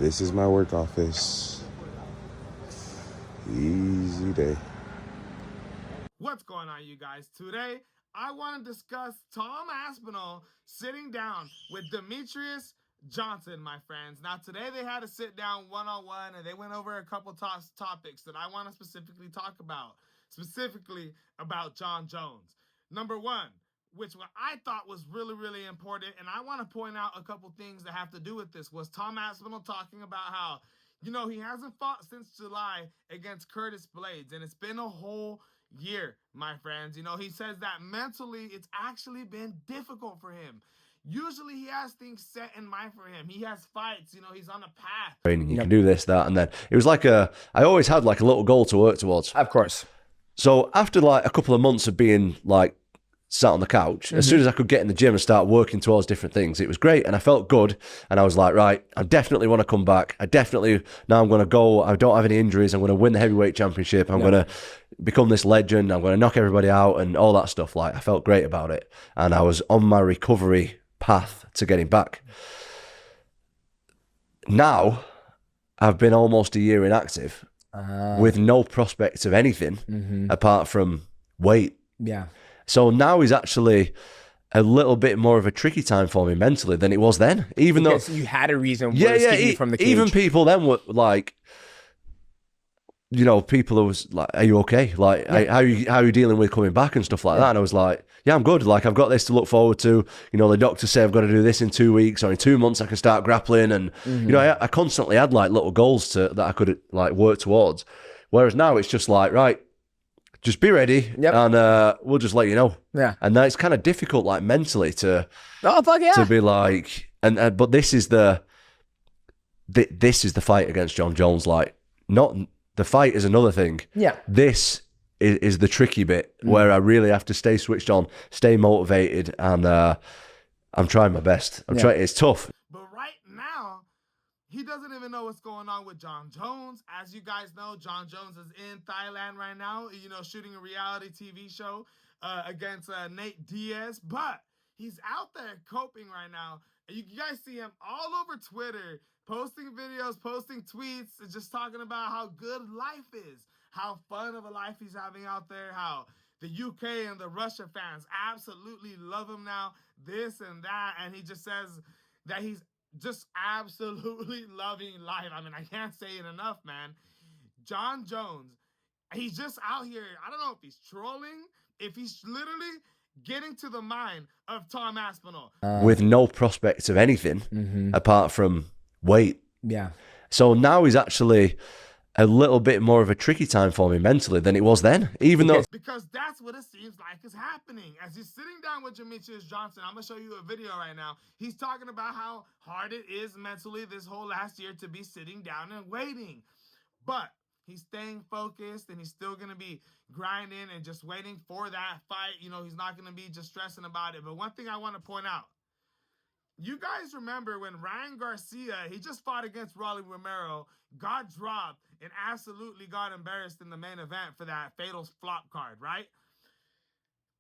This is my work office. Easy day. What's going on, you guys? Today, I want to discuss Tom Aspinall sitting down with Demetrius Johnson, my friends. Now, today they had to sit down one-on-one, and they went over a couple topics that I want to specifically talk about, specifically about Jon Jones. Number one, which what I thought was really, really important, and I want to point out a couple things that have to do with this, was Tom Aspinall talking about how, he hasn't fought since July against Curtis Blades, and it's been a whole year, my friends. He says that mentally it's actually been difficult for him. Usually he has things set in mind for him. He has fights, he's on a path. You can do this, that, and then it was like I always had like a little goal to work towards. Of course. So after like a couple of months of being like sat on the couch, as soon as I could get in the gym and start working towards different things, it was great. And I felt good. And I was like, right, I definitely want to come back. Now I'm going to go. I don't have any injuries. I'm going to win the heavyweight championship. I'm going to become this legend. I'm going to knock everybody out and all that stuff. Like, I felt great about it. And I was on my recovery path to getting back. Now, I've been almost a year inactive with no prospect of anything apart from weight. Yeah. So now is actually a little bit more of a tricky time for me mentally than it was then. Even because though you had a reason for escaping you from the cage. Even people then were like, people who was like, "Are you okay? Like, how are you dealing with coming back and stuff like that?" And I was like, "Yeah, I'm good. Like, I've got this to look forward to. The doctors say I've got to do this in 2 weeks, or in 2 months I can start grappling." And I constantly had like little goals that I could like work towards. Whereas now it's just like, right, just be ready, and we'll just let you know. Yeah. And then it's kind of difficult, like mentally, to to be like, but this is the fight against Jon Jones. Like, not the fight is another thing. Yeah. This is the tricky bit where I really have to stay switched on, stay motivated, and I'm trying my best. I'm trying. It's tough. But right now, he doesn't even know what's going on with Jon Jones. As you guys know, Jon Jones is in Thailand right now, shooting a reality TV show against Nate Diaz. But he's out there coping right now. You guys see him all over Twitter, posting videos, posting tweets, and just talking about how good life is, how fun of a life he's having out there, how the UK and the Russia fans absolutely love him now, this and that. And he just says that he's just absolutely loving life. I mean, I can't say it enough, man. Jon Jones, he's just out here. I don't know if he's trolling, if he's literally getting to the mind of Tom Aspinall. With no prospects of anything apart from weight. Yeah. So now is actually a little bit more of a tricky time for me mentally than it was then. Because that's what it seems like is happening. As he's sitting down with Demetrius Johnson, I'm going to show you a video right now. He's talking about how hard it is mentally this whole last year to be sitting down and waiting. But he's staying focused, and he's still going to be grinding and just waiting for that fight. He's not going to be just stressing about it. But one thing I want to point out, you guys remember when Ryan Garcia, he just fought against Rolly Romero, got dropped, and absolutely got embarrassed in the main event for that fatal flop card, right?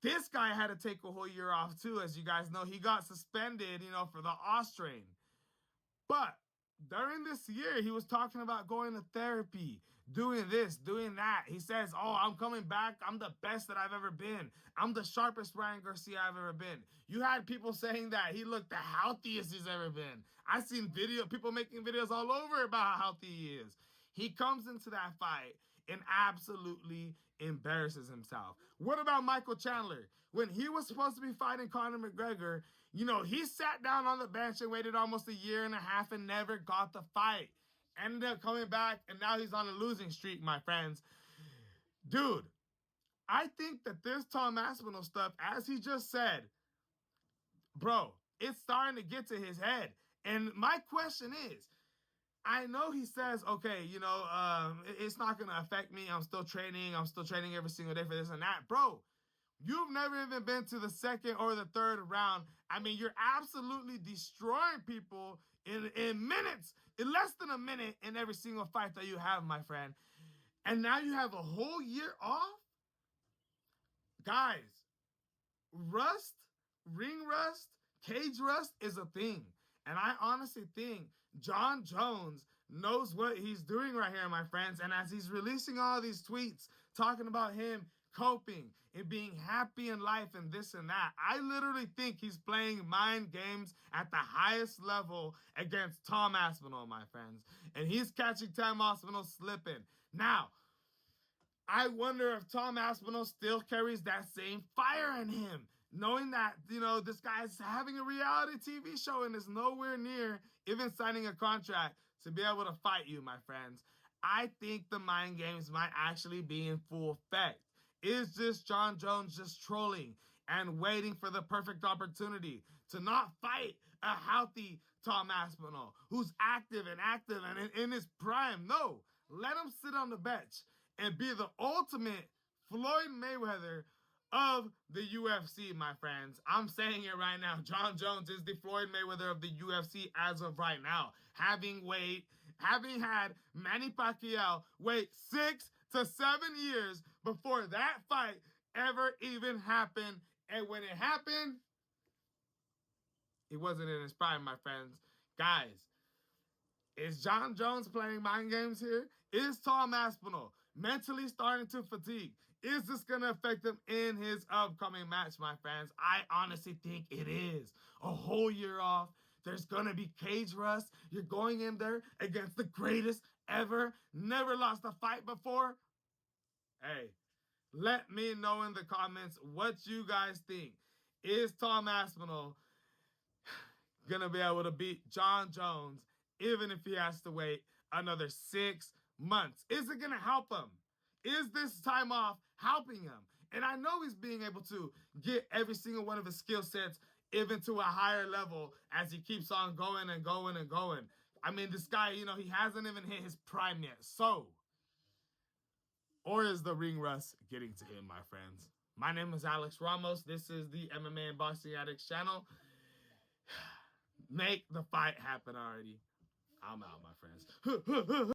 This guy had to take a whole year off too. As you guys know, he got suspended, for the Austrian. But during this year, he was talking about going to therapy, doing this, doing that. He says, "Oh, I'm coming back. I'm the best that I've ever been. I'm the sharpest Ryan Garcia I've ever been." You had people saying that he looked the healthiest he's ever been. I've seen people making videos all over about how healthy he is. He comes into that fight and absolutely embarrasses himself. What about Michael Chandler? When he was supposed to be fighting Conor McGregor, he sat down on the bench and waited almost a year and a half and never got the fight. Ended up coming back, and now he's on a losing streak, my friends. Dude, I think that this Tom Aspinall stuff, as he just said, bro, it's starting to get to his head. And my question is, I know he says, okay, it's not going to affect me. I'm still training every single day for this and that. Bro, you've never even been to the second or the third round. I mean, you're absolutely destroying people in minutes, in less than a minute in every single fight that you have, my friend. And now you have a whole year off? Guys, ring rust, cage rust is a thing. And I honestly think Jon Jones knows what he's doing right here, my friends. And as he's releasing all these tweets talking about him coping and being happy in life and this and that, I literally think he's playing mind games at the highest level against Tom Aspinall, my friends. And he's catching Tom Aspinall slipping. Now, I wonder if Tom Aspinall still carries that same fire in him, knowing that, this guy's having a reality TV show and is nowhere near even signing a contract to be able to fight you, my friends. I think the mind games might actually be in full effect. Is this Jon Jones just trolling and waiting for the perfect opportunity to not fight a healthy Tom Aspinall, who's active and in his prime? No, let him sit on the bench and be the ultimate Floyd Mayweather of the UFC, my friends. I'm saying it right now. Jon Jones is the Floyd Mayweather of the UFC as of right now. Having had Manny Pacquiao wait 6 to 7 years before that fight ever even happened. And when it happened, it wasn't in his prime, my friends. Guys, is Jon Jones playing mind games here? Is Tom Aspinall mentally starting to fatigue? Is this going to affect him in his upcoming match, my friends? I honestly think it is. A whole year off. There's going to be cage rust. You're going in there against the greatest ever. Never lost a fight before. Hey, let me know in the comments what you guys think. Is Tom Aspinall going to be able to beat Jon Jones even if he has to wait another 6 months? Is it going to help him? Is this time off helping him? And I know he's being able to get every single one of his skill sets even to a higher level as he keeps on going and going and going. I mean, this guy, he hasn't even hit his prime yet. So, or is the ring rust getting to him, my friends? My name is Alex Ramos. This is the MMA and Boxing Addicts channel. Make the fight happen already. I'm out, my friends.